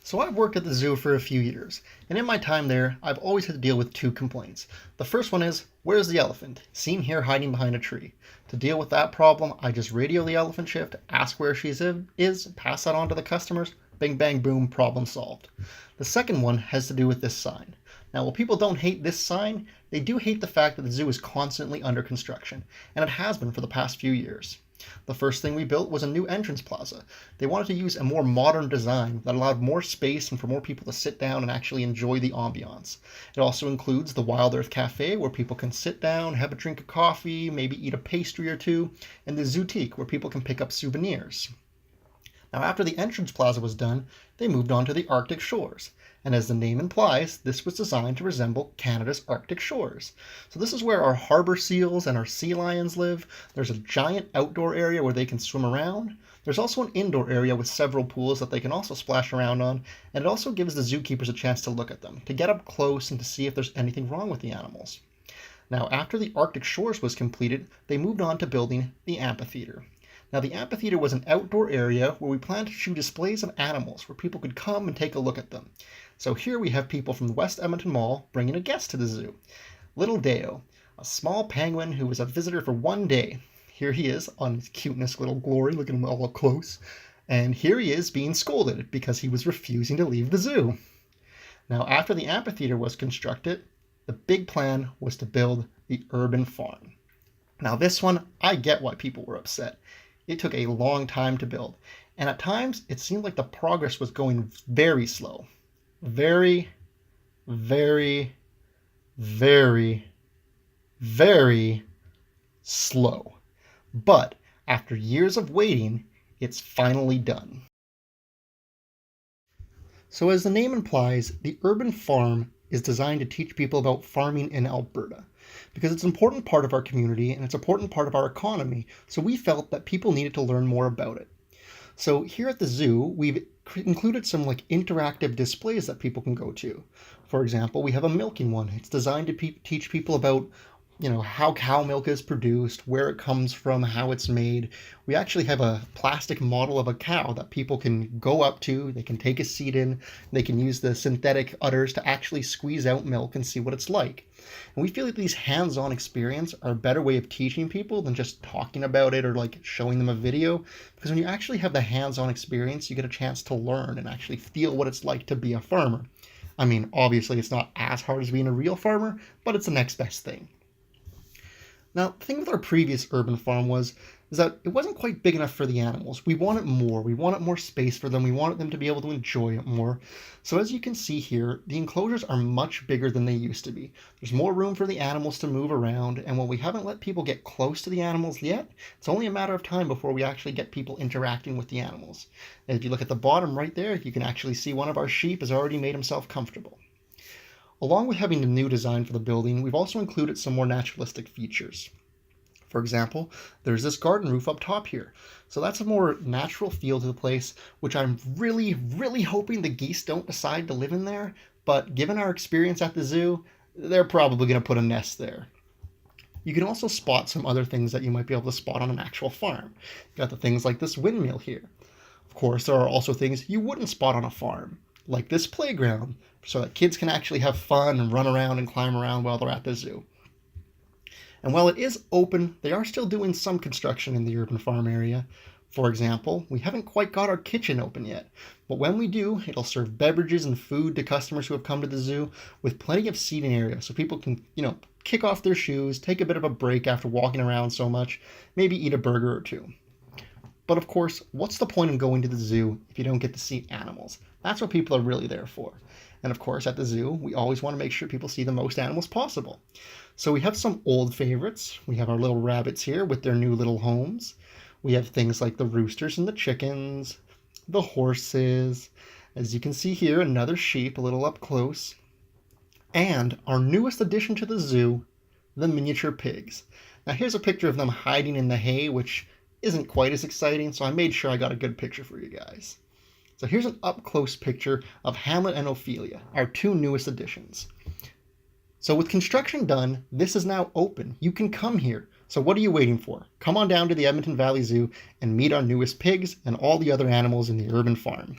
So I've worked at the zoo for a few years, and in my time there, I've always had to deal with two complaints. The first one is, where's the elephant? Seen here hiding behind a tree. To deal with that problem, I just radio the elephant shift, ask where she is, pass that on to the customers, bing bang boom, problem solved. The second one has to do with this sign. Now, while people don't hate this sign, they do hate the fact that the zoo is constantly under construction, and it has been for the past few years. The first thing we built was a new entrance plaza. They wanted to use a more modern design that allowed more space and for more people to sit down and actually enjoy the ambiance. It also includes the Wild Earth Cafe, where people can sit down, have a drink of coffee, maybe eat a pastry or two, and the Zootique, where people can pick up souvenirs. Now, after the entrance plaza was done, they moved on to the Arctic shores. And as the name implies, this was designed to resemble Canada's Arctic shores. So this is where our harbor seals and our sea lions live. There's a giant outdoor area where they can swim around. There's also an indoor area with several pools that they can also splash around on, and it also gives the zookeepers a chance to look at them, to get up close and to see if there's anything wrong with the animals. Now, after the Arctic shores was completed, they moved on to building the amphitheater. Now, the amphitheater was an outdoor area where we planned to show displays of animals where people could come and take a look at them. So here we have people from the West Edmonton Mall bringing a guest to the zoo. Little Deo, a small penguin who was a visitor for one day. Here he is on his cuteness little glory, look at him all up close. And here he is being scolded because he was refusing to leave the zoo. Now, after the amphitheater was constructed, the big plan was to build the urban farm. Now, this one, I get why people were upset. It took a long time to build, and at times it seemed like the progress was going very slow. Very, very, very, very slow. But after years of waiting, it's finally done. So as the name implies, the urban farm is designed to teach people about farming in Alberta because it's an important part of our community and it's an important part of our economy, so we felt that people needed to learn more about it. So here at the zoo, we've included some interactive displays that people can go to. For example, we have a milking one. It's designed to teach people about how cow milk is produced, where it comes from, how it's made. We actually have a plastic model of a cow that people can go up to, they can take a seat in, they can use the synthetic udders to actually squeeze out milk and see what it's like. And we feel like these hands-on experience are a better way of teaching people than just talking about it or showing them a video, because when you actually have the hands-on experience, you get a chance to learn and actually feel what it's like to be a farmer. I mean, obviously it's not as hard as being a real farmer, but it's the next best thing. Now, the thing with our previous urban farm is that it wasn't quite big enough for the animals. We wanted more. We wanted more space for them. We wanted them to be able to enjoy it more. So as you can see here, the enclosures are much bigger than they used to be. There's more room for the animals to move around, and while we haven't let people get close to the animals yet, it's only a matter of time before we actually get people interacting with the animals. And if you look at the bottom right there, you can actually see one of our sheep has already made himself comfortable. Along with having the new design for the building, we've also included some more naturalistic features. For example, there's this garden roof up top here. So that's a more natural feel to the place, which I'm really, really hoping the geese don't decide to live in there. But given our experience at the zoo, they're probably going to put a nest there. You can also spot some other things that you might be able to spot on an actual farm. You got the things like this windmill here. Of course, there are also things you wouldn't spot on a farm, like this playground, so that kids can actually have fun and run around and climb around while they're at the zoo. And while it is open, they are still doing some construction in the urban farm area. For example, we haven't quite got our kitchen open yet, but when we do, it'll serve beverages and food to customers who have come to the zoo with plenty of seating area so people can, kick off their shoes, take a bit of a break after walking around so much, maybe eat a burger or two. But of course, what's the point of going to the zoo if you don't get to see animals? That's what people are really there for. And of course, at the zoo, we always want to make sure people see the most animals possible. So we have some old favorites. We have our little rabbits here with their new little homes. We have things like the roosters and the chickens, the horses. As you can see here, another sheep a little up close. And our newest addition to the zoo, the miniature pigs. Now here's a picture of them hiding in the hay, which isn't quite as exciting, so I made sure I got a good picture for you guys. So here's an up-close picture of Hamlet and Ophelia, our two newest additions. So with construction done, this is now open. You can come here. So what are you waiting for? Come on down to the Edmonton Valley Zoo and meet our newest pigs and all the other animals in the urban farm.